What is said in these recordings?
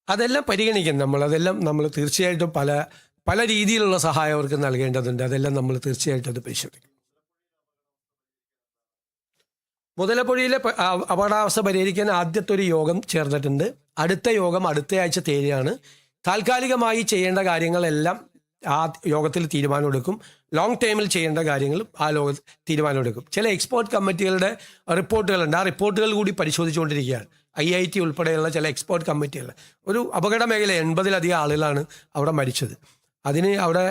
അതെല്ലാം പരിഗണിക്കും അതെല്ലാം നമ്മൾ തീർച്ചയായിട്ടും പല രീതിയിലുള്ള സഹായം അവർക്ക് നൽകേണ്ടതുണ്ട്. അതെല്ലാം നമ്മൾ തീർച്ചയായിട്ടും അത് പരിശോധിക്കും. മുതലപ്പുഴയിലെ അപകടാവസ്ഥ പരിഹരിക്കാൻ ആദ്യത്തെ ഒരു യോഗം ചേർന്നിട്ടുണ്ട്. അടുത്ത യോഗം അടുത്തയാഴ്ച തീയതിയാണ്. താൽക്കാലികമായി ചെയ്യേണ്ട കാര്യങ്ങളെല്ലാം ആ യോഗത്തിൽ തീരുമാനമെടുക്കും. ലോങ് ടൈമിൽ ചെയ്യേണ്ട കാര്യങ്ങളും ആ തീരുമാനമെടുക്കും. ചില എക്സ്പേർട്ട് കമ്മിറ്റികളുടെ റിപ്പോർട്ടുകളുണ്ട്. ആ റിപ്പോർട്ടുകൾ കൂടി പരിശോധിച്ചുകൊണ്ടിരിക്കുകയാണ്. IIT ഉൾപ്പെടെയുള്ള ചില എക്സ്പേർട്ട് കമ്മിറ്റികൾ. ഒരു അപകട മേഖല 80-ലധികം ആളുകളാണ് അവിടെ മരിച്ചത്. അതിന് അവിടെ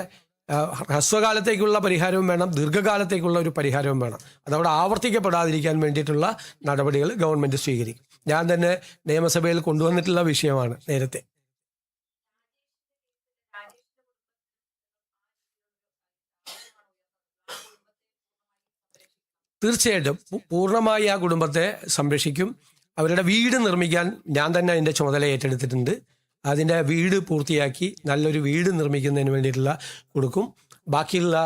ഹ്രസ്വകാലത്തേക്കുള്ള പരിഹാരവും വേണം, ദീർഘകാലത്തേക്കുള്ള ഒരു പരിഹാരവും വേണം. അതവിടെ ആവർത്തിക്കപ്പെടാതിരിക്കാൻ വേണ്ടിയിട്ടുള്ള നടപടികൾ ഗവൺമെൻറ് സ്വീകരിക്കും. ഞാൻ തന്നെ നിയമസഭയിൽ കൊണ്ടുവന്നിട്ടുള്ള വിഷയമാണ് നേരത്തെ. തീർച്ചയായിട്ടും പൂർണ്ണമായി ആ കുടുംബത്തെ സംരക്ഷിക്കും. അവരുടെ വീട് നിർമ്മിക്കാൻ ഞാൻ തന്നെ അതിൻ്റെ ചുമതല ഏറ്റെടുത്തിട്ടുണ്ട്. അതിൻ്റെ വീട് പൂർത്തിയാക്കി നല്ലൊരു വീട് നിർമ്മിക്കുന്നതിന് വേണ്ടിയിട്ടുള്ള കൊടുക്കും. ബാക്കിയുള്ള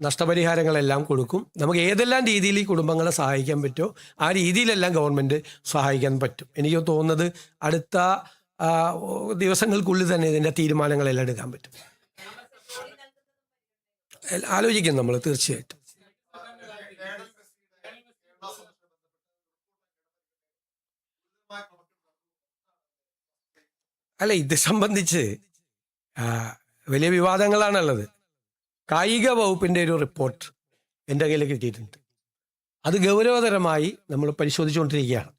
നഷ്ടപരിഹാരങ്ങളെല്ലാം കൊടുക്കും. നമുക്ക് ഏതെല്ലാം രീതിയിൽ ഈ കുടുംബങ്ങളെ സഹായിക്കാൻ പറ്റുമോ ആ രീതിയിലെല്ലാം ഗവൺമെൻറ് സഹായിക്കാൻ പറ്റും. എനിക്ക് തോന്നുന്നത് അടുത്ത ദിവസങ്ങൾക്കുള്ളിൽ തന്നെ ഇതിൻ്റെ തീരുമാനങ്ങളെല്ലാം എടുക്കാൻ പറ്റും. ആലോചിക്കും നമ്മൾ തീർച്ചയായിട്ടും. അല്ല, ഇത് സംബന്ധിച്ച് വലിയ വിവാദങ്ങളാണുള്ളത്. കായിക വകുപ്പിൻ്റെ ഒരു റിപ്പോർട്ട് എൻ്റെ കയ്യിൽ കിട്ടിയിട്ടുണ്ട്. അത് ഗൗരവതരമായി നമ്മൾ പരിശോധിച്ചുകൊണ്ടിരിക്കുകയാണ്.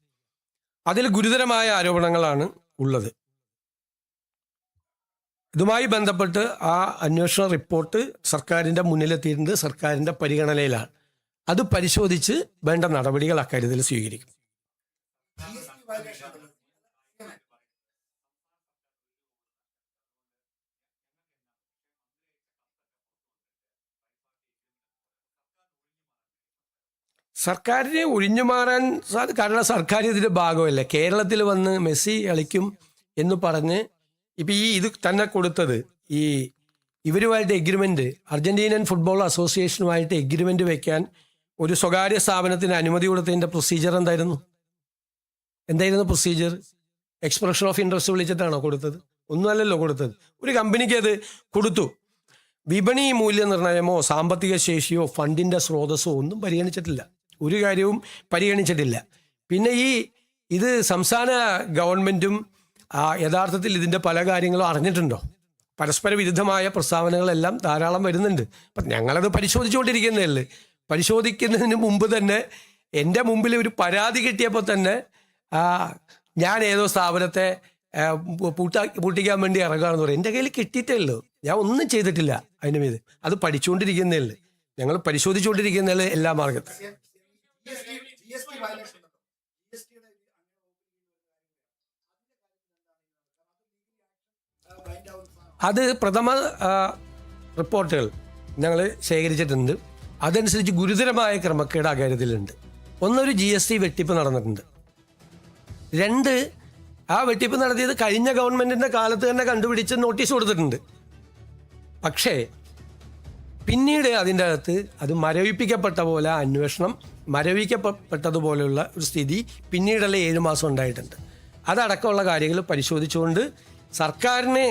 അതിൽ ഗുരുതരമായ ആരോപണങ്ങളാണ് ഉള്ളത്. ഇതുമായി ബന്ധപ്പെട്ട് ആ അന്വേഷണ റിപ്പോർട്ട് സർക്കാരിൻ്റെ മുന്നിലെത്തിയിട്ടുണ്ട്, സർക്കാരിൻ്റെ പരിഗണനയിലാണ്. അത് പരിശോധിച്ച് വേണ്ട നടപടികൾ അക്കാര്യത്തിൽ സ്വീകരിക്കും. സർക്കാരിനെ ഒഴിഞ്ഞു മാറാൻ കാരണം സർക്കാർ ഇതിൻ്റെ ഭാഗമല്ലേ. കേരളത്തിൽ വന്ന് മെസ്സി കളിക്കും എന്ന് പറഞ്ഞ് ഇപ്പം ഇത് തന്നെ കൊടുത്തത് ഇവരുമായിട്ട് എഗ്രിമെൻ്റ്, അർജന്റീനൻ ഫുട്ബോൾ അസോസിയേഷനുമായിട്ട് എഗ്രിമെൻ്റ് വെക്കാൻ ഒരു സ്വകാര്യ സ്ഥാപനത്തിന് അനുമതി കൊടുത്തതിൻ്റെ പ്രൊസീജിയർ എന്തായിരുന്നു പ്രൊസീജിയർ? എക്സ്പ്രഷൻ ഓഫ് ഇൻട്രസ്റ്റ് വിളിച്ചിട്ടാണോ കൊടുത്തത്? ഒന്നുമല്ലല്ലോ കൊടുത്തത്. ഒരു കമ്പനിക്ക് അത് കൊടുത്തു. വിപണി മൂല്യനിർണ്ണയമോ സാമ്പത്തിക ശേഷിയോ ഫണ്ടിൻ്റെ സ്രോതസ്സോ ഒന്നും പരിഗണിച്ചിട്ടില്ല. ഒരു കാര്യവും പരിഗണിച്ചിട്ടില്ല. പിന്നെ ഇത് സംസ്ഥാന ഗവൺമെൻറ്റും യഥാർത്ഥത്തിൽ ഇതിൻ്റെ പല കാര്യങ്ങളും അറിഞ്ഞിട്ടുണ്ടോ? പരസ്പര വിരുദ്ധമായ പ്രസ്താവനകളെല്ലാം ധാരാളം വരുന്നുണ്ട്. അപ്പം ഞങ്ങളത് പരിശോധിച്ചുകൊണ്ടിരിക്കുന്നതല്ലേ. പരിശോധിക്കുന്നതിന് മുമ്പ് തന്നെ എൻ്റെ മുമ്പിൽ ഒരു പരാതി കിട്ടിയപ്പോൾ തന്നെ ഞാൻ ഏതോ സ്ഥാപനത്തെ പൂട്ടിക്കാൻ വേണ്ടി ഇറങ്ങുകയാണെന്ന് പറയും. എൻ്റെ കയ്യിൽ കിട്ടിയിട്ടേ ഉള്ളൂ, ഞാൻ ഒന്നും ചെയ്തിട്ടില്ല അതിന് മീത്. അത് പഠിച്ചുകൊണ്ടിരിക്കുന്നതല്ലേ, ഞങ്ങൾ പരിശോധിച്ചുകൊണ്ടിരിക്കുന്നതല്ലേ എല്ലാ മാർഗത്തും. അത് പ്രഥമ റിപ്പോർട്ടുകൾ ഞങ്ങൾ ശേഖരിച്ചിട്ടുണ്ട്. അതനുസരിച്ച് ഗുരുതരമായ ക്രമക്കേട് അക്കാര്യത്തിലുണ്ട്. ഒന്നൊരു GST വെട്ടിപ്പ് നടന്നിട്ടുണ്ട്. 2 ആ വെട്ടിപ്പ് നടത്തിയത് കഴിഞ്ഞ ഗവൺമെൻറ്റിൻ്റെ കാലത്ത് തന്നെ കണ്ടുപിടിച്ച് നോട്ടീസ് കൊടുത്തിട്ടുണ്ട്. പക്ഷേ പിന്നീട് അതിൻ്റെ അകത്ത് അത് മരവിപ്പിക്കപ്പെട്ട പോലെ അന്വേഷണം മരവിക്കപ്പെട്ടതുപോലെയുള്ള ഒരു സ്ഥിതി പിന്നീടുള്ള 7 മാസം ഉണ്ടായിട്ടുണ്ട്. അതടക്കമുള്ള കാര്യങ്ങൾ പരിശോധിച്ചുകൊണ്ട് സർക്കാരിന്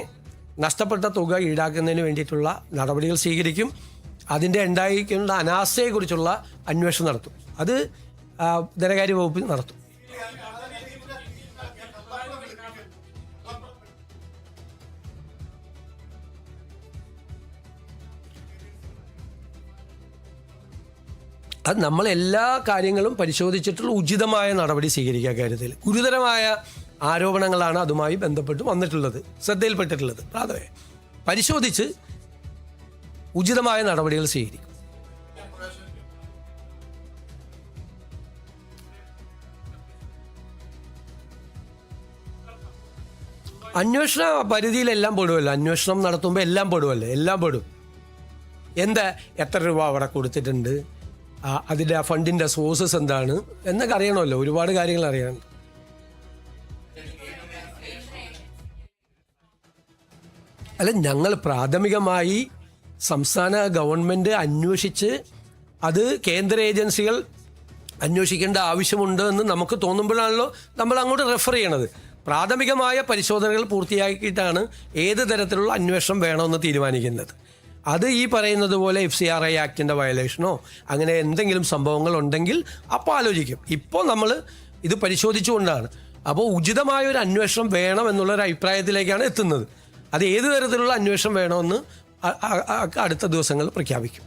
നഷ്ടപ്പെട്ട തുക ഈടാക്കുന്നതിന് വേണ്ടിയിട്ടുള്ള നടപടികൾ സ്വീകരിക്കും. അതിൻ്റെ ഉണ്ടായിരിക്കുന്ന അനാസ്ഥയെക്കുറിച്ചുള്ള അന്വേഷണം നടത്തും. അത് ധനകാര്യ വകുപ്പ് നടത്തും. അത് നമ്മൾ എല്ലാ കാര്യങ്ങളും പരിശോധിച്ചിട്ടുള്ള ഉചിതമായ നടപടി സ്വീകരിക്കുക. കാര്യത്തിൽ ഗുരുതരമായ ആരോപണങ്ങളാണ് അതുമായി ബന്ധപ്പെട്ട് വന്നിട്ടുള്ളത്, ശ്രദ്ധയിൽപ്പെട്ടിട്ടുള്ളത്. അതെ, പരിശോധിച്ച് ഉചിതമായ നടപടികൾ സ്വീകരിക്കും. അന്വേഷണ പരിധിയിലെല്ലാം പെടുമല്ലോ. അന്വേഷണം നടത്തുമ്പോൾ എല്ലാം പെടുമല്ലോ, എല്ലാം പെടും. എത്ര രൂപ അവിടെ കൊടുത്തിട്ടുണ്ട്, അതിൻ്റെ ആ ഫണ്ടിൻ്റെ സോഴ്സസ് എന്താണ് എന്നൊക്കെ അറിയണമല്ലോ. ഒരുപാട് കാര്യങ്ങൾ അറിയാനുണ്ട്. അല്ല, ഞങ്ങൾ പ്രാഥമികമായി സംസ്ഥാന ഗവൺമെൻറ് അന്വേഷിച്ച് അത് കേന്ദ്ര ഏജൻസികൾ അന്വേഷിക്കേണ്ട ആവശ്യമുണ്ട് എന്ന് നമുക്ക് തോന്നുമ്പോഴാണല്ലോ നമ്മൾ അങ്ങോട്ട് റെഫർ ചെയ്യണത്. പ്രാഥമികമായ പരിശോധനകൾ പൂർത്തിയാക്കിയിട്ടാണ് ഏത് തരത്തിലുള്ള അന്വേഷണം വേണമെന്ന് തീരുമാനിക്കുന്നത്. അത് ഈ പറയുന്നത് പോലെ FCRI ആക്ടിൻ്റെ വയലേഷനോ അങ്ങനെ എന്തെങ്കിലും സംഭവങ്ങൾ ഉണ്ടെങ്കിൽ അപ്പോൾ ആലോചിക്കും. ഇപ്പോൾ നമ്മൾ ഇത് പരിശോധിച്ചുകൊണ്ടാണ്. അപ്പോൾ ഉചിതമായ ഒരു അന്വേഷണം വേണം എന്നുള്ളൊരു അഭിപ്രായത്തിലേക്കാണ് എത്തുന്നത്. അത് ഏത് തരത്തിലുള്ള അന്വേഷണം വേണമെന്ന് അടുത്ത ദിവസങ്ങൾ പ്രഖ്യാപിക്കും.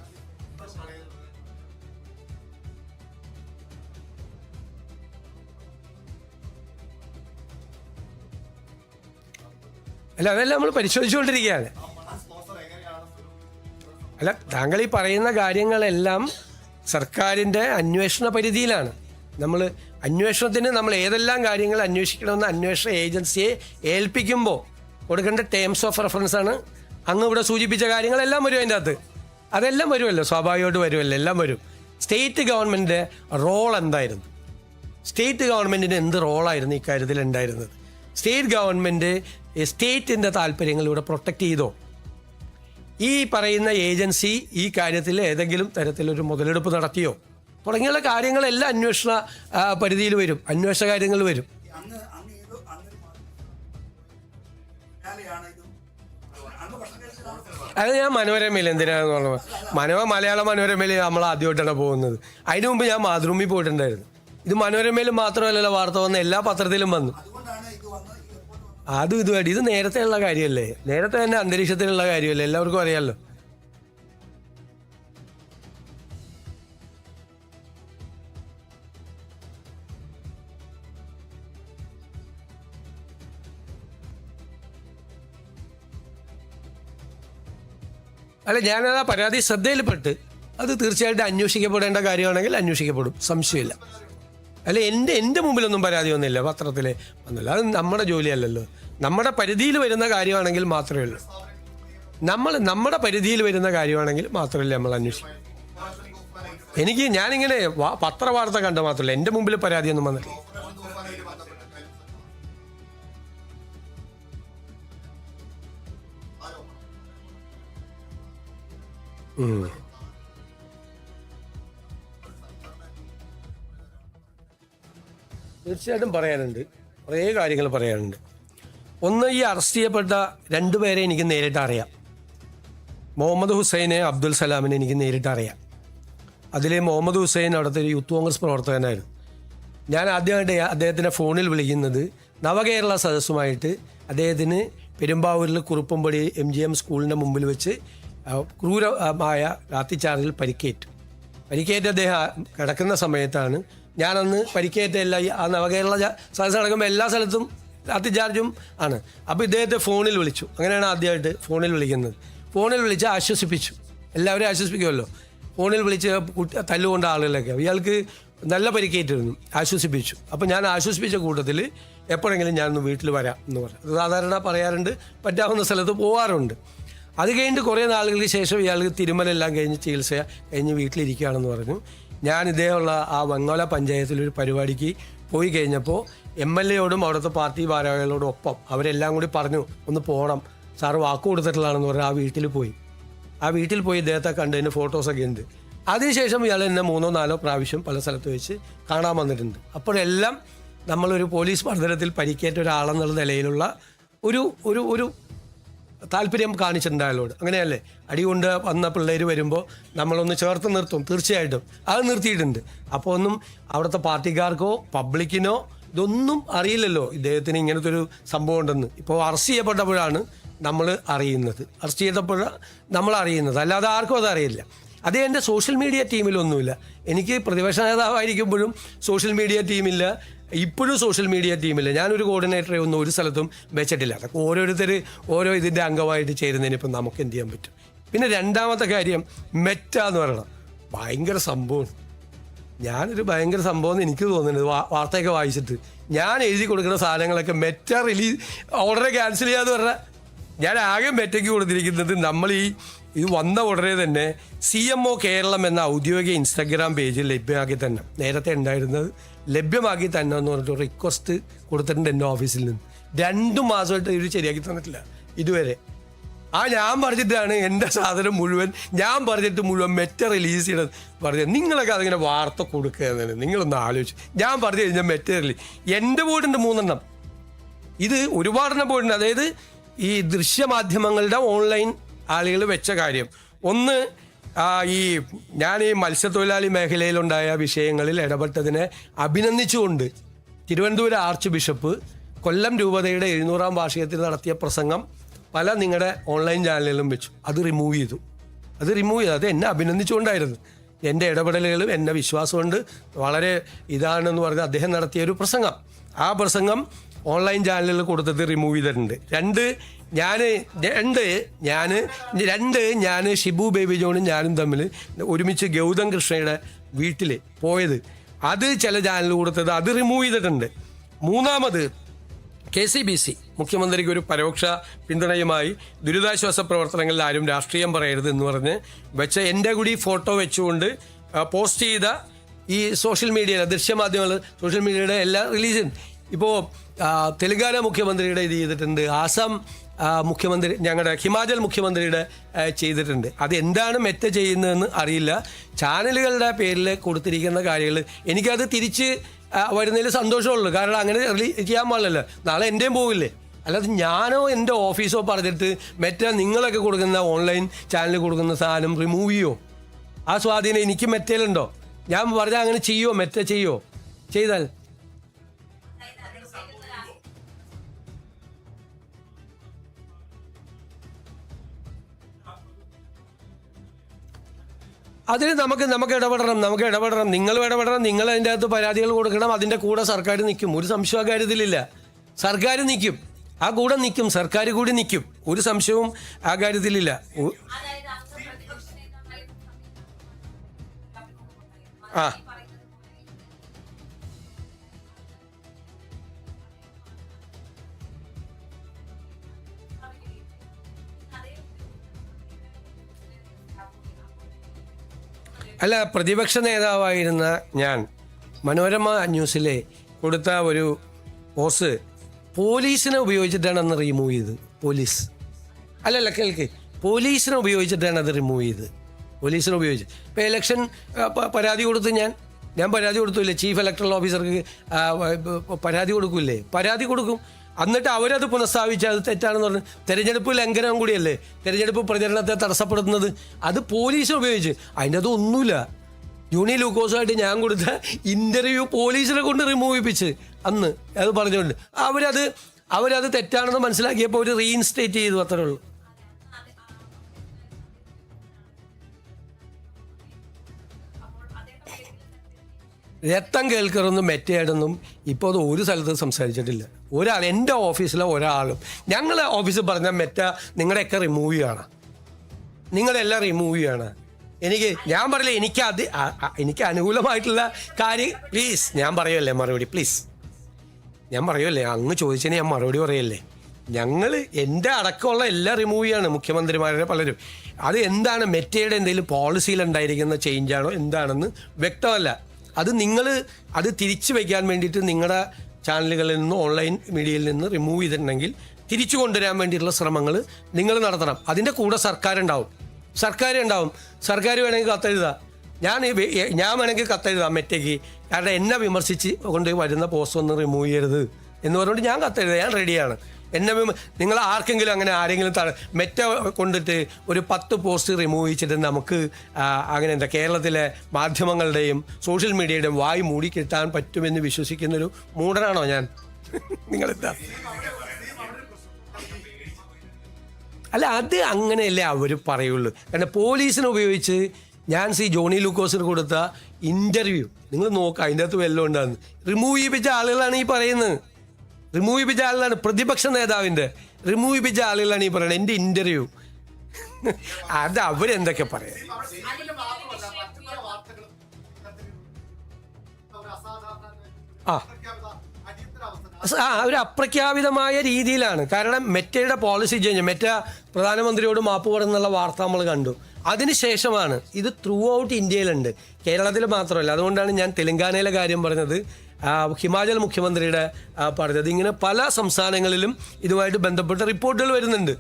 അല്ല, അതെല്ലാം നമ്മൾ പരിശോധിച്ചുകൊണ്ടിരിക്കുകയാണ്. അല്ല, താങ്കൾ ഈ പറയുന്ന കാര്യങ്ങളെല്ലാം സർക്കാരിൻ്റെ അന്വേഷണ പരിധിയിലാണ്. നമ്മൾ അന്വേഷണത്തിന് നമ്മൾ ഏതെല്ലാം കാര്യങ്ങൾ അന്വേഷിക്കണമെന്ന് അന്വേഷണ ഏജൻസിയെ ഏൽപ്പിക്കുമ്പോൾ കൊടുക്കേണ്ട ടേംസ് ഓഫ് റെഫറൻസാണ് അങ്ങ് ഇവിടെ സൂചിപ്പിച്ച കാര്യങ്ങളെല്ലാം വരും അതിൻ്റെ അകത്ത്. അതെല്ലാം വരുമല്ലോ, സ്വാഭാവികമായിട്ട് വരുമല്ലോ, എല്ലാം വരും. സ്റ്റേറ്റ് ഗവൺമെൻറ്റിൻ്റെ റോൾ എന്തായിരുന്നു? സ്റ്റേറ്റ് ഗവൺമെൻറ്റിന് എന്ത് റോളായിരുന്നു ഇക്കാര്യത്തിൽ ഉണ്ടായിരുന്നത്? സ്റ്റേറ്റ് ഗവൺമെൻറ് സ്റ്റേറ്റിൻ്റെ താല്പര്യങ്ങൾ ഇവിടെ പ്രൊട്ടക്റ്റ് ചെയ്തോ? ഈ പറയുന്ന ഏജൻസി ഈ കാര്യത്തിൽ ഏതെങ്കിലും തരത്തിലൊരു മുതലെടുപ്പ് നടത്തിയോ? തുടങ്ങിയുള്ള കാര്യങ്ങളെല്ലാം അന്വേഷണ പരിധിയിൽ വരും, അന്വേഷണ കാര്യങ്ങൾ വരും. അത് ഞാൻ മനോരമയിൽ എന്തിനാണെന്ന് പറഞ്ഞത്, മലയാള മനോരമയിൽ നമ്മൾ ആദ്യമായിട്ടാണ് പോകുന്നത്. അതിനു മുമ്പ് ഞാൻ മാതൃഭൂമി പോയിട്ടുണ്ടായിരുന്നു. ഇത് മനോരമയിൽ മാത്രമല്ലല്ലോ വാർത്ത വന്ന, എല്ലാ പത്രത്തിലും വന്നു. ഇതുമായിട്ട് ഇത് നേരത്തെ ഉള്ള കാര്യമല്ലേ, നേരത്തെ തന്നെ അന്തരീക്ഷത്തിലുള്ള കാര്യമല്ലേ, എല്ലാവർക്കും അറിയാമല്ലോ. അല്ല, ഞാനത് ആ പരാതി ശ്രദ്ധയിൽപ്പെട്ട് അത് തീർച്ചയായിട്ടും അന്വേഷിക്കപ്പെടേണ്ട കാര്യമാണെങ്കിൽ അന്വേഷിക്കപ്പെടും, സംശയമില്ല. അല്ല, എൻ്റെ മുമ്പിലൊന്നും പരാതി വന്നില്ല, പത്രത്തിൽ വന്നില്ല. അത് നമ്മുടെ ജോലിയല്ലല്ലോ. നമ്മുടെ പരിധിയിൽ വരുന്ന കാര്യമാണെങ്കിൽ മാത്രമേ ഉള്ളൂ. നമ്മുടെ പരിധിയിൽ വരുന്ന കാര്യമാണെങ്കിൽ മാത്രമല്ലേ നമ്മൾ അന്വേഷിക്കും. ഞാനിങ്ങനെ പത്രവാർത്ത കണ്ട മാത്രമല്ല, എൻ്റെ മുമ്പിൽ പരാതിയൊന്നും വന്നിട്ടില്ല. തീർച്ചയായിട്ടും പറയാനുണ്ട്, കുറേ കാര്യങ്ങൾ പറയാനുണ്ട്. ഒന്ന്, ഈ അറസ്റ്റ് ചെയ്യപ്പെട്ട 2 പേരെ എനിക്ക് നേരിട്ട് അറിയാം. മുഹമ്മദ് ഹുസൈനെ, അബ്ദുൽ സലാമിനെ എനിക്ക് നേരിട്ട് അറിയാം. അതിൽ മുഹമ്മദ് ഹുസൈൻ അവിടുത്തെ ഒരു യൂത്ത് കോൺഗ്രസ് പ്രവർത്തകനായിരുന്നു. ഞാൻ ആദ്യമായിട്ട് അദ്ദേഹത്തിനെ ഫോണിൽ വിളിക്കുന്നത് നവകേരള സദസ്സുമായിട്ട് അദ്ദേഹത്തിന് പെരുമ്പാവൂരിൽ കുറുപ്പമ്പടി MGM സ്കൂളിൻ്റെ മുമ്പിൽ വെച്ച് ക്രൂരമായ ലാത്തിച്ചാർജിൽ പരിക്കേറ്റ് അദ്ദേഹം കിടക്കുന്ന സമയത്താണ്. ഞാനന്ന് പരിക്കേറ്റ ആ നവകേരള സദസ്സ് നടക്കുമ്പോൾ എല്ലാ സ്ഥലത്തും ലാത്തിച്ചാർജും ആണ്. അപ്പോൾ ഇദ്ദേഹത്തെ ഫോണിൽ വിളിച്ചു. അങ്ങനെയാണ് ആദ്യമായിട്ട് ഫോണിൽ വിളിക്കുന്നത്. ഫോണിൽ വിളിച്ച് ആശ്വസിപ്പിച്ചു, എല്ലാവരും ആശ്വസിപ്പിക്കുമല്ലോ. ഫോണിൽ വിളിച്ച് തല്ലുകൊണ്ട ആളുകളൊക്കെ ഇയാൾക്ക് നല്ല പരിക്കേറ്റിരുന്നു, ആശ്വസിപ്പിച്ചു. അപ്പോൾ ഞാൻ ആശ്വസിപ്പിച്ച കൂട്ടത്തിൽ എപ്പോഴെങ്കിലും ഞാനൊന്ന് വീട്ടിൽ വരാം എന്ന് പറഞ്ഞു. സാധാരണ പറയാറുണ്ട്, പറ്റാവുന്ന സ്ഥലത്ത് പോകാറുണ്ട്. അത് കഴിഞ്ഞിട്ട് കുറേ നാളുകൾക്ക് ശേഷം ഇയാൾക്ക് തിരുമലെല്ലാം കഴിഞ്ഞ് ചികിത്സ കഴിഞ്ഞ് വീട്ടിലിരിക്കുകയാണെന്ന് പറഞ്ഞു. ഞാൻ ഇതേയുള്ള ആ വെങ്ങോല പഞ്ചായത്തിലൊരു പരിപാടിക്ക് പോയി കഴിഞ്ഞപ്പോൾ MLAയോടും അവിടുത്തെ പാർട്ടി ഭാരവാഹികളോടും ഒപ്പം അവരെല്ലാം കൂടി പറഞ്ഞു, ഒന്ന് പോകണം, സാറ് വാക്ക് കൊടുത്തിട്ടുള്ളതാണെന്ന് പറഞ്ഞാൽ ആ വീട്ടിൽ പോയി ഇദ്ദേഹത്തെ കണ്ടതിന് ഫോട്ടോസൊക്കെ ഉണ്ട്. അതിനുശേഷം ഇയാൾ എന്നെ 3-4 പ്രാവശ്യം പല സ്ഥലത്ത് വെച്ച് കാണാൻ വന്നിട്ടുണ്ട്. അപ്പോഴെല്ലാം നമ്മളൊരു പോലീസ് മർദ്ദനത്തിൽ പരിക്കേറ്റ ഒരാളെന്നുള്ള നിലയിലുള്ള ഒരു താല്പര്യം കാണിച്ചിട്ടുണ്ട് അയാളോട്. അങ്ങനെയല്ലേ, അടികൊണ്ട് വന്ന പിള്ളേർ വരുമ്പോൾ നമ്മളൊന്ന് ചേർത്ത് നിർത്തും, തീർച്ചയായിട്ടും അത് നിർത്തിയിട്ടുണ്ട്. അപ്പോൾ ഒന്നും അവിടുത്തെ പാർട്ടിക്കാർക്കോ പബ്ലിക്കിനോ ഇതൊന്നും അറിയില്ലല്ലോ ഇദ്ദേഹത്തിന് ഇങ്ങനത്തെ ഒരു സംഭവം ഉണ്ടെന്ന്. ഇപ്പോൾ അറസ്റ്റ് ചെയ്യപ്പെട്ടപ്പോഴാണ് നമ്മൾ അറിയുന്നത്, അല്ലാതെ ആർക്കും അതറിയില്ല. അത് എൻ്റെ സോഷ്യൽ മീഡിയ ടീമിലൊന്നുമില്ല. എനിക്ക് പ്രതിപക്ഷ നേതാവായിരിക്കുമ്പോഴും സോഷ്യൽ മീഡിയ ടീമില്ല, ഇപ്പോഴും സോഷ്യൽ മീഡിയ ടീമില്ല. ഞാനൊരു കോർഡിനേറ്ററെ ഒന്നും ഒരു സ്ഥലത്തും വെച്ചിട്ടില്ല. അതൊക്കെ ഓരോ ഇതിൻ്റെ അംഗമായിട്ട് ചേരുന്നതിന് ഇപ്പം നമുക്ക് എന്ത് ചെയ്യാൻ പറ്റും. പിന്നെ രണ്ടാമത്തെ കാര്യം, മെറ്റ എന്ന് പറയണം, ഭയങ്കര സംഭവം. ഞാനൊരു ഭയങ്കര സംഭവം എന്ന് എനിക്ക് തോന്നുന്നത് വാർത്തയൊക്കെ വായിച്ചിട്ട്. ഞാൻ എഴുതി കൊടുക്കുന്ന സാധനങ്ങളൊക്കെ മെറ്റ ഓർഡറെ ക്യാൻസൽ ചെയ്യാന്ന് പറഞ്ഞാൽ, ഞാൻ ആകെ മെറ്റയ്ക്ക് കൊടുത്തിരിക്കുന്നത് നമ്മൾ ഇത് വന്ന ഉടനെ തന്നെ CMO കേരളം എന്ന ഔദ്യോഗിക ഇൻസ്റ്റാഗ്രാം പേജിൽ ലഭ്യമാക്കി തന്നെ, നേരത്തെ ഉണ്ടായിരുന്നത് ലഭ്യമാക്കി തന്നെ എന്ന് പറഞ്ഞിട്ട് റിക്വസ്റ്റ് കൊടുത്തിട്ടുണ്ട് എൻ്റെ ഓഫീസിൽ നിന്ന്. 2 മാസമായിട്ട് ഇത് ശരിയാക്കി തന്നിട്ടില്ല ഇതുവരെ. ഞാൻ പറഞ്ഞിട്ടാണ് എൻ്റെ സാധനം മുഴുവൻ ഞാൻ പറഞ്ഞിട്ട് മുഴുവൻ മെറ്റ റിലീസ് ചെയ്യണം പറഞ്ഞത്. നിങ്ങളൊക്കെ അതിങ്ങനെ വാർത്ത കൊടുക്കുക എന്നല്ലേ, നിങ്ങളൊന്ന് ആലോചിച്ചു. ഞാൻ പറഞ്ഞു കഴിഞ്ഞാൽ മെറ്റ റിലീസ് എൻ്റെ പോയിട്ടുണ്ട് 3 ഇത് ഒരുപാടെണ്ണം പോയിട്ടുണ്ട്. അതായത് ഈ ദൃശ്യമാധ്യമങ്ങളുടെ ഓൺലൈൻ ആളുകൾ വെച്ച കാര്യം. ഒന്ന്, ഞാൻ ഈ മത്സ്യത്തൊഴിലാളി മേഖലയിലുണ്ടായ വിഷയങ്ങളിൽ ഇടപെട്ടതിനെ അഭിനന്ദിച്ചുകൊണ്ട് തിരുവനന്തപുരം ആർച്ച് ബിഷപ്പ് കൊല്ലം രൂപതയുടെ 700-ാം വാർഷികത്തിൽ നടത്തിയ പ്രസംഗം പല നിങ്ങളുടെ ഓൺലൈൻ ചാനലുകളിലും വെച്ചു. അത് റിമൂവ് ചെയ്തു. അത് എന്നെ അഭിനന്ദിച്ചുകൊണ്ടായിരുന്നു. എൻ്റെ ഇടപെടലുകളും എൻ്റെ വിശ്വാസമുണ്ട് വളരെ ഇതാണെന്ന് പറഞ്ഞ് അദ്ദേഹം നടത്തിയൊരു പ്രസംഗം. ആ പ്രസംഗം ഓൺലൈൻ ചാനലുകളിൽ കൊടുത്തത് റിമൂവ് ചെയ്തിട്ടുണ്ട്. ഞാൻ ഷിബു ബേബി ജോണും ഞാനും തമ്മിൽ ഒരുമിച്ച് ഗൗതം കൃഷ്ണയുടെ വീട്ടിൽ പോയത്, അത് ചില ചാനൽ കൊടുത്തത് അത് റിമൂവ് ചെയ്തിട്ടുണ്ട്. 3-ാമത് KCBC മുഖ്യമന്ത്രിക്ക് ഒരു പരോക്ഷ പിന്തുണയുമായി ദുരിതാശ്വാസ പ്രവർത്തനങ്ങളിൽ ആരും രാഷ്ട്രീയം പറയരുത് എന്ന് പറഞ്ഞ് വെച്ച എൻ്റെ കൂടി ഫോട്ടോ വെച്ചുകൊണ്ട് പോസ്റ്റ് ചെയ്ത ഈ സോഷ്യൽ മീഡിയയിലെ ദൃശ്യമാധ്യമങ്ങൾ സോഷ്യൽ മീഡിയയുടെ എല്ലാ റിലീസും ഇപ്പോൾ തെലങ്കാന മുഖ്യമന്ത്രിയുടെ ഇത് ചെയ്തിട്ടുണ്ട്, ആസാം മുഖ്യമന്ത്രി ഞങ്ങളുടെ ഹിമാചൽ മുഖ്യമന്ത്രിയുടെ ചെയ്തിട്ടുണ്ട്. അത് എന്താണ് മെറ്റ ചെയ്യുന്നതെന്ന് അറിയില്ല. ചാനലുകളുടെ പേരിൽ കൊടുത്തിരിക്കുന്ന കാര്യങ്ങൾ എനിക്കത് തിരിച്ച് വരുന്നതിൽ സന്തോഷമുള്ളൂ. കാരണം അങ്ങനെ ചെയ്യാൻ പാടില്ലല്ലോ, നാളെ എൻ്റെയും പോകില്ലേ. അല്ലാതെ ഞാനോ എൻ്റെ ഓഫീസോ പറഞ്ഞിട്ട് മെറ്റ നിങ്ങളൊക്കെ കൊടുക്കുന്ന ഓൺലൈൻ ചാനലിൽ കൊടുക്കുന്ന സാധനം റിമൂവ് ചെയ്യുമോ? ആ സ്വാധീനം എനിക്ക് മെറ്റയിലുണ്ടോ? ഞാൻ പറഞ്ഞാൽ അങ്ങനെ ചെയ്യുമോ? മെറ്റ ചെയ്യുമോ? ചെയ്താൽ അതിന് നമുക്ക് ഇടപെടണം. നിങ്ങളും ഇടപെടണം. നിങ്ങൾ അതിൻ്റെ അകത്ത് പരാതികൾ കൊടുക്കണം. അതിൻ്റെ കൂടെ സർക്കാർ നിൽക്കും. ഒരു സംശയം കാര്യത്തിലില്ല. സർക്കാർ നിൽക്കും, ആ കൂടെ നിൽക്കും, സർക്കാർ കൂടി നിൽക്കും. ഒരു സംശയവും ആ കാര്യത്തിലില്ല. അല്ല, പ്രതിപക്ഷ നേതാവായിരുന്ന ഞാൻ മനോരമ ന്യൂസിലെ കൊടുത്ത ഒരു പോസ്റ്റ് പോലീസിനെ ഉപയോഗിച്ചിട്ടാണ് അന്ന് റിമൂവ് ചെയ്ത്. കേൾക്ക്, പോലീസിനെ ഉപയോഗിച്ചിട്ടാണ് അത് റിമൂവ് ചെയ്ത്. പോലീസിനെ ഉപയോഗിച്ച് ഇപ്പോൾ ഇലക്ഷൻ പരാതി കൊടുത്ത് ഞാൻ പരാതി കൊടുത്തില്ലേ, ചീഫ് ഇലക്ടറൽ ഓഫീസർക്ക് പരാതി കൊടുക്കും. എന്നിട്ട് അവരത് പുനഃസ്ഥാപിച്ച് അത് തെറ്റാണെന്ന് പറഞ്ഞ് തെരഞ്ഞെടുപ്പ് ലംഘനം കൂടിയല്ലേ, തെരഞ്ഞെടുപ്പ് പ്രചരണത്തെ തടസ്സപ്പെടുത്തുന്നത്. അത് പോലീസ് ഉപയോഗിച്ച്. അതിൻ്റെ അത് ഒന്നുമില്ല. ജോണി ലൂക്കോസുമായിട്ട് ഞാൻ കൊടുത്ത ഇൻ്റർവ്യൂ പോലീസിനെ കൊണ്ട് റിമൂവ് ചെയ്യിപ്പിച്ച് അന്ന് അത് പറഞ്ഞുകൊണ്ട് അവരത് തെറ്റാണെന്ന് മനസ്സിലാക്കിയപ്പോൾ അവർ റീഇൻസ്റ്റേറ്റ് ചെയ്തു, അത്രേ ഉള്ളൂ. രക്തം കേൾക്കറൊന്നും മെറ്റയായിട്ടൊന്നും ഇപ്പോൾ അത് ഒരു സ്ഥലത്തും സംസാരിച്ചിട്ടില്ല. എൻ്റെ ഓഫീസിലെ ഒരാളും ഞങ്ങളെ ഓഫീസിൽ പറഞ്ഞാൽ മെറ്റ നിങ്ങളുടെയൊക്കെ റിമൂവ് ചെയ്യണം, നിങ്ങളെല്ലാം റിമൂവ് ചെയ്യണം. ഞാൻ പറയില്ല, എനിക്ക് അനുകൂലമായിട്ടുള്ള കാര്യം പ്ലീസ് ഞാൻ പറയുമല്ലേ മറുപടി, പ്ലീസ് ഞാൻ പറയുമല്ലേ, അങ്ങ് ചോദിച്ചതിന് ഞാൻ മറുപടി പറയല്ലേ. എൻ്റെ അടക്കമുള്ള എല്ലാം റിമൂവ് ചെയ്യാണ് മുഖ്യമന്ത്രിമാരുടെ പലരും. അത് എന്താണ് മെറ്റയുടെ എന്തെങ്കിലും പോളിസിയിലുണ്ടായിരിക്കുന്ന ചേഞ്ചാണോ എന്താണെന്ന് വ്യക്തമല്ല. അത് തിരിച്ചു വയ്ക്കാൻ വേണ്ടിയിട്ട് നിങ്ങളുടെ ചാനലുകളിൽ നിന്ന് ഓൺലൈൻ മീഡിയയിൽ നിന്ന് റിമൂവ് ചെയ്തിട്ടുണ്ടെങ്കിൽ തിരിച്ചു കൊണ്ടുവരാൻ വേണ്ടിയിട്ടുള്ള ശ്രമങ്ങൾ നിങ്ങൾ നടത്തണം. അതിൻ്റെ കൂടെ സർക്കാരുണ്ടാവും. സർക്കാർ വേണമെങ്കിൽ കത്തെഴുതാം. ഞാൻ വേണമെങ്കിൽ കത്തെഴുതാം മെറ്റയ്ക്ക്, കാരണം എന്നെ വിമർശിച്ച് കൊണ്ട് വരുന്ന പോസ്റ്റ് ഒന്നും റിമൂവ് ചെയ്യരുത് എന്ന് പറഞ്ഞുകൊണ്ട് ഞാൻ കത്തെഴുതാം. ഞാൻ റെഡിയാണ്. നിങ്ങൾ ആർക്കെങ്കിലും ആരെങ്കിലും മെറ്റ കൊണ്ടിട്ട് ഒരു 10 പോസ്റ്റ് റിമൂവ് ചെയ്തിട്ട് നമുക്ക് അങ്ങനെ കേരളത്തിലെ മാധ്യമങ്ങളുടെയും സോഷ്യൽ മീഡിയയുടെയും വായി മൂടി കിട്ടാൻ പറ്റുമെന്ന് വിശ്വസിക്കുന്നൊരു മൂഢനാണോ ഞാൻ? നിങ്ങളെന്താ? അല്ല, അത് അങ്ങനെയല്ലേ അവർ പറയുള്ളൂ. കാരണം പോലീസിനെ ഉപയോഗിച്ച് ഞാൻ ജോണി ലൂക്കോസിന് കൊടുത്ത ഇൻ്റർവ്യൂ നിങ്ങൾ നോക്കുക, അതിൻ്റെ അകത്ത് വല്ലതും ഉണ്ടാകുന്നു. റിമൂവ് ചെയ്യിപ്പിച്ച ആളുകളാണ് ഈ പറയുന്നത്. റിമൂവ് ചെയ്യിപ്പിച്ച ആളുകളാണ് പ്രതിപക്ഷ നേതാവിൻ്റെ റിമൂവ് ചെയ്യിപ്പിച്ച ആളുകളാണ് ഈ പറയുന്നത്. എൻ്റെ ഇൻ്റർവ്യൂ അത് അവരെന്തൊക്കെ പറയാം. ഒരു അപ്രഖ്യാപിതമായ രീതിയിലാണ്. കാരണം മെറ്റയുടെ പോളിസി ചേഞ്ച്, മെറ്റ പ്രധാനമന്ത്രിയോട് മാപ്പ് പറയുന്നുള്ള വാർത്ത നമ്മൾ കണ്ടു. അതിനുശേഷമാണ് ഇത് ത്രൂ ഔട്ട് ഇന്ത്യയിലുണ്ട്, കേരളത്തിൽ മാത്രമല്ല. അതുകൊണ്ടാണ് ഞാൻ തെലങ്കാനയിലെ കാര്യം പറഞ്ഞത്, ഹിമാചൽ മുഖ്യമന്ത്രിയുടെ പറഞ്ഞത്. ഇങ്ങനെ പല സംസ്ഥാനങ്ങളിലും ഇതുമായിട്ട് ബന്ധപ്പെട്ട റിപ്പോർട്ടുകൾ വരുന്നുണ്ട്.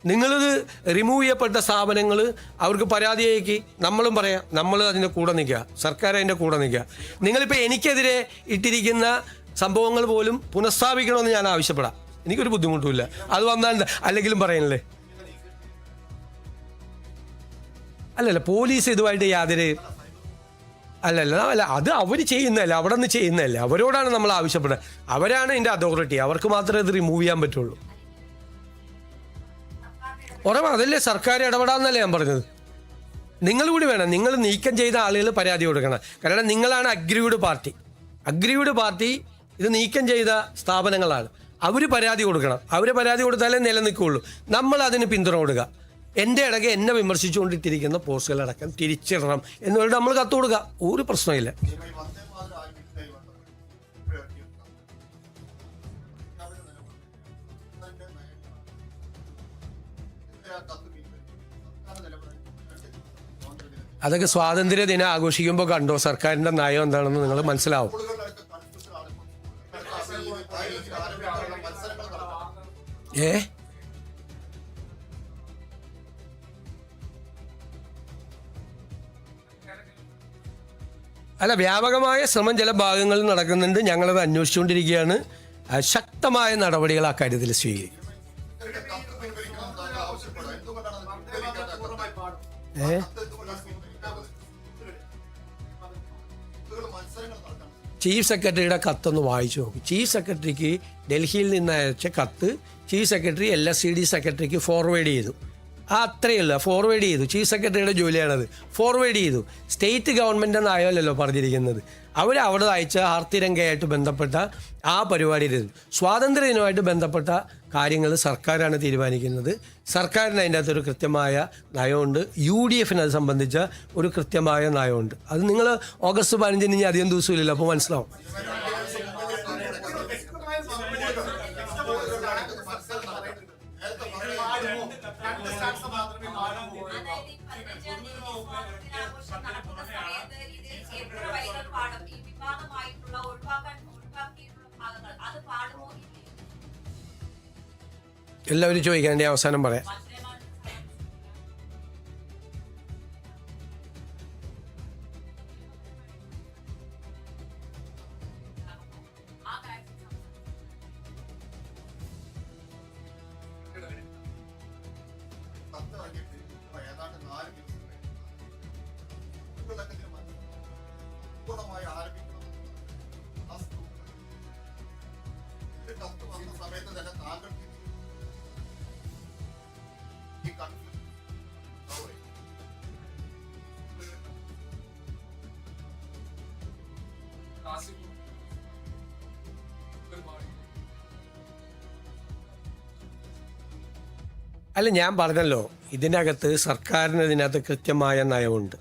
നിങ്ങളിത് റിമൂവ് ചെയ്യപ്പെട്ട സ്ഥാപനങ്ങൾ അവർക്ക് പരാതിയാക്കി നമ്മളും പറയാം, നമ്മൾ അതിൻ്റെ കൂടെ നിൽക്കുക, സർക്കാർ അതിൻ്റെ കൂടെ നിൽക്കുക. നിങ്ങളിപ്പോൾ എനിക്കെതിരെ ഇട്ടിരിക്കുന്ന സംഭവങ്ങൾ പോലും പുനഃസ്ഥാപിക്കണമെന്ന് ഞാൻ ആവശ്യപ്പെടാം, എനിക്കൊരു ബുദ്ധിമുട്ടുമില്ല. അത് വന്നാൽ അല്ലെങ്കിലും പറയണല്ലേ. അല്ലല്ല, പോലീസ് ഇതുമായിട്ട് യാതൊരു അല്ല അത് അവർ ചെയ്യുന്നതല്ല, അവിടെ നിന്ന് ചെയ്യുന്നതല്ല, അവരോടാണ് നമ്മൾ ആവശ്യപ്പെടുന്നത്. അവരാണ് ഇതിൻ്റെ അതോറിറ്റി, അവർക്ക് മാത്രമേ ഇത് റിമൂവ് ചെയ്യാൻ പറ്റുള്ളൂ. ഉറപ്പാണ്, അതല്ലേ സർക്കാർ ഇടപെടാമെന്നല്ലേ ഞാൻ പറഞ്ഞത്. നിങ്ങൾ കൂടി വേണം, നിങ്ങൾ നീക്കം ചെയ്ത ആളുകൾ പരാതി കൊടുക്കണം. കാരണം നിങ്ങളാണ് അഗ്രീവ്ഡ് പാർട്ടി, ഇത് നീക്കം ചെയ്ത സ്ഥാപനങ്ങളാണ്. അവർ പരാതി കൊടുക്കണം, അവർ പരാതി കൊടുത്താലേ നിലനിൽക്കുകയുള്ളൂ. നമ്മൾ അതിന് പിന്തുണ കൊടുക്കുക. എൻ്റെ ഇടയ്ക്ക് എന്നെ വിമർശിച്ചുകൊണ്ടിട്ടിരിക്കുന്ന പോസ്റ്റുകളടക്കം തിരിച്ചിടണം എന്ന് പറഞ്ഞിട്ട് നമ്മൾ കത്ത് കൊടുക്കുക, ഒരു പ്രശ്നമില്ല. അതൊക്കെ സ്വാതന്ത്ര്യ ദിനം ആഘോഷിക്കുമ്പോൾ കണ്ടോ സർക്കാരിൻ്റെ നയം എന്താണെന്ന് നിങ്ങൾ മനസ്സിലാവും. അല്ല, വ്യാപകമായ ശ്രമം ചില ഭാഗങ്ങളിൽ നടക്കുന്നുണ്ട്. ഞങ്ങളത് അന്വേഷിച്ചുകൊണ്ടിരിക്കുകയാണ്. ശക്തമായ നടപടികൾ ആ കാര്യത്തിൽ സ്വീകരിക്കും. ചീഫ് സെക്രട്ടറിയുടെ കത്തൊന്ന് വായിച്ചു നോക്കും. ചീഫ് സെക്രട്ടറിക്ക് ഡൽഹിയിൽ നിന്ന് അയച്ച കത്ത് ചീഫ് സെക്രട്ടറി LSCD സെക്രട്ടറിക്ക് ഫോർവേഡ് ചെയ്തു. അത്രയല്ല, ഫോർവേഡ് ചെയ്തു. ചീഫ് സെക്രട്ടറിയുടെ ജോലിയാണത്. ഫോർവേഡ് ചെയ്തു. സ്റ്റേറ്റ് ഗവൺമെൻറ് നയമല്ലല്ലോ പറഞ്ഞിരിക്കുന്നത്. അവിടെ അയച്ച ആർത്തിരംഗയായിട്ട് ബന്ധപ്പെട്ട ആ പരിപാടിയിൽ സ്വാതന്ത്ര്യദിനവുമായിട്ട് ബന്ധപ്പെട്ട കാര്യങ്ങൾ സർക്കാരാണ് തീരുമാനിക്കുന്നത്. സർക്കാരിന് അതിൻ്റെ അകത്തൊരു കൃത്യമായ നയമുണ്ട്. UDFന് അത് സംബന്ധിച്ച ഒരു കൃത്യമായ നയമുണ്ട്. അത് നിങ്ങൾ ഓഗസ്റ്റ് 15 ഇനി അധികം ദിവസമില്ലല്ലോ, അപ്പോൾ മനസ്സിലാവും. എല്ലാവരും ചോദിക്കാൻ എൻ്റെ അവസാനം പറയാം. അല്ല, ഞാൻ പറഞ്ഞല്ലോ, ഇതിനകത്ത് സർക്കാരിന് ഇതിനകത്ത് കൃത്യമായ നയമുണ്ട്.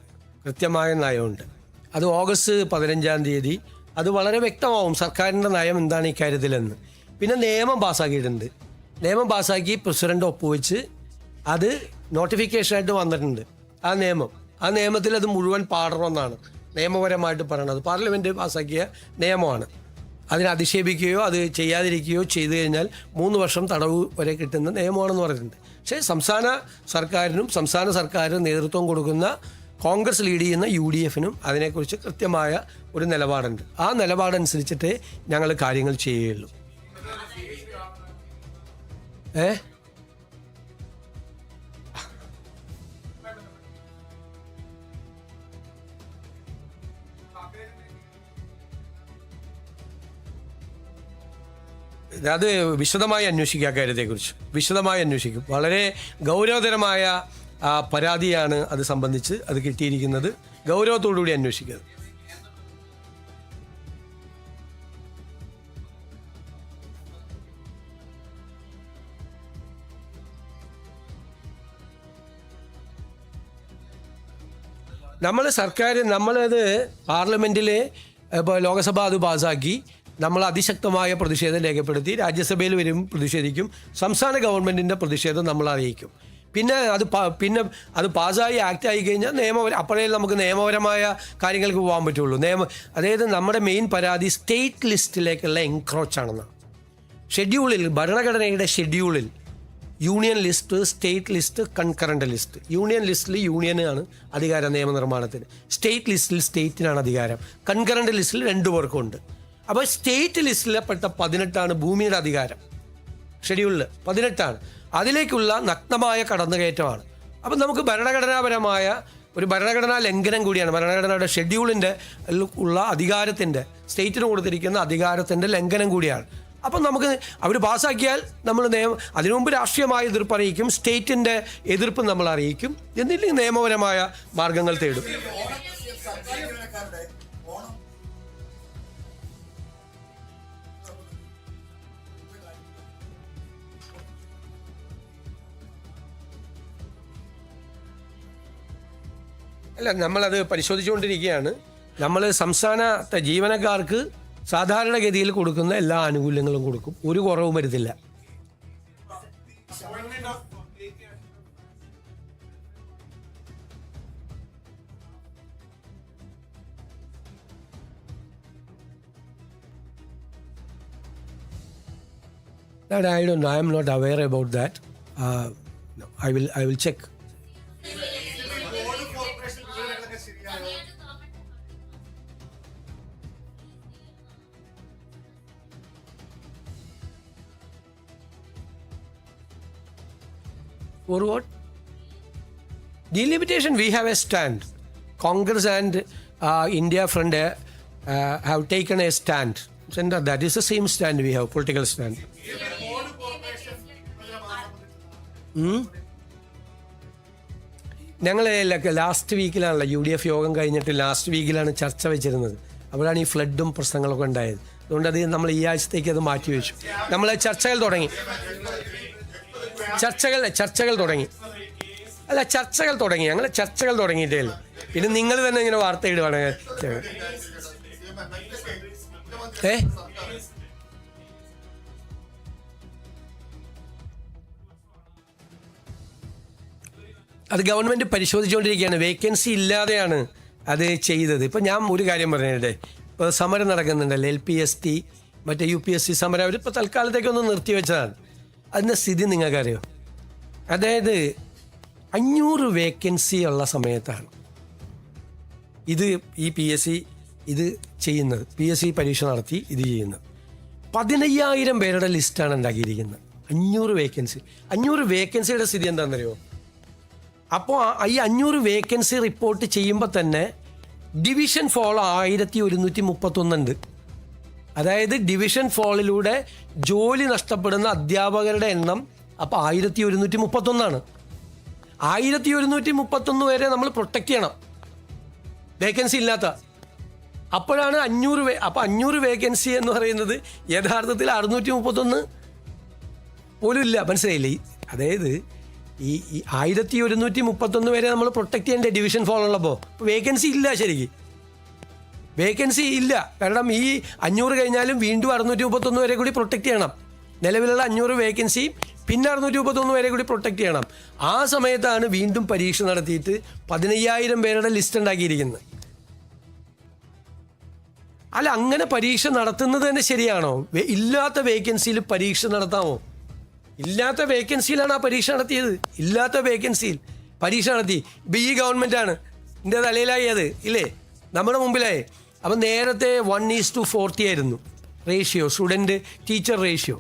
അത് ഓഗസ്റ്റ് 15 അത് വളരെ വ്യക്തമാവും സർക്കാരിൻ്റെ നയം എന്താണ് ഇക്കാര്യത്തിലെന്ന്. പിന്നെ നിയമം പാസ്സാക്കിയിട്ടുണ്ട്. നിയമം പാസ്സാക്കി പ്രസിഡന്റ് ഒപ്പുവെച്ച് അത് നോട്ടിഫിക്കേഷനായിട്ട് വന്നിട്ടുണ്ട്. ആ നിയമത്തിൽ അത് മുഴുവൻ പാടണമെന്നാണ് നിയമപരമായിട്ട് പറയണത്. പാർലമെൻറ്റ് പാസ്സാക്കിയ നിയമമാണ്. അതിനെ അധിക്ഷേപിക്കുകയോ അത് ചെയ്യാതിരിക്കുകയോ ചെയ്തു കഴിഞ്ഞാൽ 3 വർഷം തടവ് വരെ കിട്ടുന്ന നിയമമാണെന്ന് പറഞ്ഞിട്ടുണ്ട്. പക്ഷേ സംസ്ഥാന സർക്കാരിന് നേതൃത്വം കൊടുക്കുന്ന കോൺഗ്രസ് ലീഡ് ചെയ്യുന്ന UDFനും അതിനെക്കുറിച്ച് കൃത്യമായ ഒരു നിലപാടുണ്ട്. ആ നിലപാടനുസരിച്ചിട്ടേ ഞങ്ങൾ കാര്യങ്ങൾ ചെയ്യുകയുള്ളൂ. അത് വിശദമായി അന്വേഷിക്കുക. കാര്യത്തെക്കുറിച്ച് വിശദമായി അന്വേഷിക്കും. വളരെ ഗൗരവതരമായ പരാതിയാണ് അത് സംബന്ധിച്ച് അത് കിട്ടിയിരിക്കുന്നത്. ഗൗരവത്തോടുകൂടി അന്വേഷിക്കുക. നമ്മളത് പാർലമെൻറ്റിൽ ഇപ്പോൾ ലോകസഭ അത് പാസ്സാക്കി. നമ്മൾ അതിശക്തമായ പ്രതിഷേധം രേഖപ്പെടുത്തി. രാജ്യസഭയിൽ വരും പ്രതിഷേധിക്കും. സംസ്ഥാന ഗവൺമെൻറ്റിൻ്റെ പ്രതിഷേധം നമ്മൾ അറിയിക്കും. പിന്നെ അത് പാസ്സായി ആക്ട് ആയി കഴിഞ്ഞാൽ അപ്പോഴേ നമുക്ക് നിയമപരമായ കാര്യങ്ങൾക്ക് പോകാൻ പറ്റുള്ളൂ. അതായത് നമ്മുടെ മെയിൻ പരാതി സ്റ്റേറ്റ് ലിസ്റ്റിലേക്കുള്ള എൻക്രോച്ച് ആണെന്നാണ്. ഭരണഘടനയുടെ ഷെഡ്യൂളിൽ union list, state list, concurrent list. Union ലിസ്റ്റിൽ യൂണിയനാണ് അധികാരം നിയമനിർമ്മാണത്തിന്, സ്റ്റേറ്റ് ലിസ്റ്റിൽ സ്റ്റേറ്റിനാണ് അധികാരം, കൺകറന്റ് ലിസ്റ്റിൽ 2 പേർക്കും ഉണ്ട്. അപ്പോൾ സ്റ്റേറ്റ് ലിസ്റ്റിൽപ്പെട്ട 18 ഭൂമിയുടെ അധികാരം, ഷെഡ്യൂളിൽ 18. അതിലേക്കുള്ള നഗ്നമായ കടന്നുകയറ്റമാണ്. അപ്പം നമുക്ക് ഭരണഘടനാപരമായ ഒരു ഭരണഘടനാ ലംഘനം കൂടിയാണ്. ഭരണഘടനയുടെ ഷെഡ്യൂളിൻ്റെ ഉള്ള അധികാരത്തിൻ്റെ, സ്റ്റേറ്റിന് കൊടുത്തിരിക്കുന്ന അധികാരത്തിൻ്റെ ലംഘനം കൂടിയാണ്. അപ്പം നമുക്ക് അവർ പാസ്സാക്കിയാൽ നമ്മൾ അതിനു മുമ്പ് രാഷ്ട്രീയമായ എതിർപ്പ് അറിയിക്കും, സ്റ്റേറ്റിൻ്റെ എതിർപ്പ് നമ്മൾ അറിയിക്കും, എന്നില്ലെങ്കിൽ നിയമപരമായ മാർഗങ്ങൾ തേടും. അല്ല, നമ്മളത് പരിശോധിച്ചുകൊണ്ടിരിക്കുകയാണ്. നമ്മൾ സംസ്ഥാനത്തെ ജീവനക്കാർക്ക് സാധാരണഗതിയിൽ കൊടുക്കുന്ന എല്ലാ ആനുകൂല്യങ്ങളും കൊടുക്കും, ഒരു കുറവും വരുത്തില്ല. That I don't know. I am not aware about that. No, I will check. For what? Delimitation, we have a stand. Congress and India Front have taken a stand. That is the same stand we have, political stand. ഞങ്ങൾ last വീക്കിലാണല്ലോ UDF യോഗം കഴിഞ്ഞിട്ട് last വീക്കിലാണ് ചർച്ച വെച്ചിരുന്നത്. അപ്പോഴാണ് ഈ ഫ്ലഡും പ്രശ്നങ്ങളൊക്കെ ഉണ്ടായത്. അതുകൊണ്ട് അത് നമ്മൾ ഈ ആഴ്ചത്തേക്ക് അത് മാറ്റിവെച്ചു. നമ്മൾ ചർച്ചകൾ തുടങ്ങി. ചർച്ചകൾ തുടങ്ങി. ഞങ്ങൾ ചർച്ചകൾ തുടങ്ങിയിട്ടേ ഉള്ളൂ. പിന്നെ നിങ്ങൾ തന്നെ ഇങ്ങനെ വാർത്ത ഇടുവാണ്. അത് ഗവൺമെൻറ് പരിശോധിച്ചുകൊണ്ടിരിക്കുകയാണ്. വേക്കൻസി ഇല്ലാതെയാണ് അത് ചെയ്തത്. ഇപ്പം ഞാൻ ഒരു കാര്യം പറഞ്ഞിട്ടെ, ഇപ്പോൾ സമരം നടക്കുന്നുണ്ടല്ലോ, LPST മറ്റേ UPSC സമരം, അവരിപ്പോൾ തൽക്കാലത്തേക്കൊന്ന് നിർത്തിവെച്ചതാണ്. അതിൻ്റെ സ്ഥിതി നിങ്ങൾക്കറിയോ? അതായത് 500 വേക്കൻസി ഉള്ള സമയത്താണ് ഈ PSC ഇത് ചെയ്യുന്നത്. PSC പരീക്ഷ നടത്തി ഇത് ചെയ്യുന്നത്. 15,000 പേരുടെ ലിസ്റ്റാണ് ഉണ്ടാക്കിയിരിക്കുന്നത്. 500 വേക്കൻസിയുടെ സ്ഥിതി എന്താണെന്നറിയോ? അപ്പോൾ ഈ 500 വേക്കൻസി റിപ്പോർട്ട് ചെയ്യുമ്പോൾ തന്നെ ഡിവിഷൻ ഫോൾ 1131 ഉണ്ട്. അതായത് ഡിവിഷൻ ഫോളിലൂടെ ജോലി നഷ്ടപ്പെടുന്ന അധ്യാപകരുടെ എണ്ണം അപ്പോൾ 1131. 1131 വരെ നമ്മൾ പ്രൊട്ടക്റ്റ് ചെയ്യണം, വേക്കൻസി ഇല്ലാത്ത. അപ്പോഴാണ് 500 അപ്പോൾ 500 വേക്കൻസി എന്ന് പറയുന്നത് യഥാർത്ഥത്തിൽ 631 പോലും ഇല്ല. മനസ്സിലായില്ലേ? അതായത് ഈ 1131 വരെ നമ്മൾ പ്രൊട്ടക്റ്റ് ചെയ്യേണ്ട ഡിവിഷൻ ഫോൾ ഉള്ളപ്പോൾ വേക്കൻസി ഇല്ല. ശരിക്കും വേക്കൻസി ഇല്ല. കാരണം ഈ 500 കഴിഞ്ഞാലും വീണ്ടും 631 വരെ കൂടി പ്രൊട്ടക്റ്റ് ചെയ്യണം. നിലവിലുള്ള 500 വേക്കൻസി പിന്നെ 631 വരെ കൂടി പ്രൊട്ടക്റ്റ് ചെയ്യണം. ആ സമയത്താണ് വീണ്ടും പരീക്ഷ നടത്തിയിട്ട് 15,000 പേരുടെ ലിസ്റ്റ് ഉണ്ടാക്കിയിരിക്കുന്നത്. അല്ല, അങ്ങനെ പരീക്ഷ നടത്തുന്നത് തന്നെ ശരിയാണോ? ഇല്ലാത്ത വേക്കൻസിയിൽ പരീക്ഷ നടത്താമോ? ഇല്ലാത്ത വേക്കൻസിയിലാണ് ആ പരീക്ഷ നടത്തിയത്. ഇല്ലാത്ത വേക്കൻസിയിൽ പരീക്ഷ നടത്തി. ഇപ്പം ഈ ഗവൺമെൻറ്റാണ് ഇതിൻ്റെ തലയിലായി അത് ഇല്ലേ, നമ്മുടെ മുമ്പിലായി. അപ്പം നേരത്തെ 1:40 ആയിരുന്നു റേഷ്യോ, സ്റ്റുഡൻറ്റ് ടീച്ചർ റേഷ്യോ.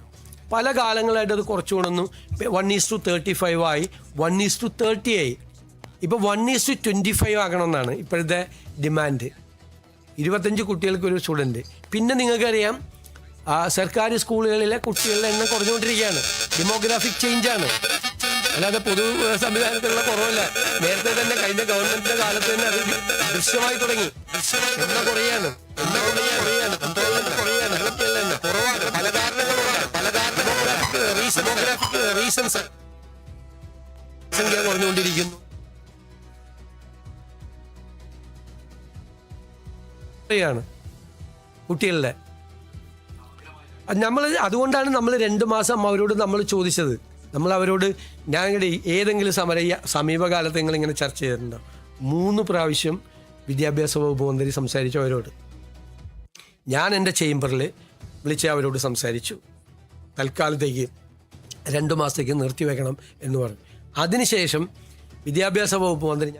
പല കാലങ്ങളായിട്ട് അത് കുറച്ചു കൊണ്ടുവന്നു. 1:35 ആയി, 1:30 ആയി. ഇപ്പോൾ 1:25 ആക്കണമെന്നാണ് ഇപ്പോഴത്തെ ഡിമാൻഡ്. 25 കുട്ടികൾക്കൊരു സ്റ്റുഡൻറ്റ്. പിന്നെ നിങ്ങൾക്കറിയാം, സർക്കാർ സ്കൂളുകളിലെ കുട്ടികളുടെ എണ്ണം കുറഞ്ഞുകൊണ്ടിരിക്കുകയാണ്. ഡെമോഗ്രാഫിക് ചേഞ്ചാണ്, അല്ലാതെ പൊതു സംവിധാനത്തിലുള്ള കുറവല്ല. നേരത്തെ തന്നെ കഴിഞ്ഞ ഗവൺമെന്റിന്റെ കാലത്ത് തന്നെ അത് ദൃശ്യമായി തുടങ്ങി. എണ്ണം കുറയാണ്. പല കാരണങ്ങളുണ്ട്. റീസൺസ്. സംഖ്യ കുറഞ്ഞുകൊണ്ടിരിക്കുന്നു. കുട്ടികളുടെ അതുകൊണ്ടാണ് നമ്മൾ 2 മാസം അവരോട് നമ്മൾ ചോദിച്ചത്. നമ്മൾ അവരോട് ഏതെങ്കിലും സമീപകാലത്ത് നിങ്ങളിങ്ങനെ ചർച്ച ചെയ്തിട്ടുണ്ടോ? 3 പ്രാവശ്യം വിദ്യാഭ്യാസ വകുപ്പ് മന്ത്രി സംസാരിച്ചു അവരോട്. ഞാൻ എൻ്റെ ചേംബറിൽ വിളിച്ച് അവരോട് സംസാരിച്ചു. തൽക്കാലത്തേക്ക് 2 മാസത്തേക്ക് നിർത്തിവെക്കണം എന്ന് പറഞ്ഞു. അതിനുശേഷം വിദ്യാഭ്യാസ വകുപ്പ് മന്ത്രി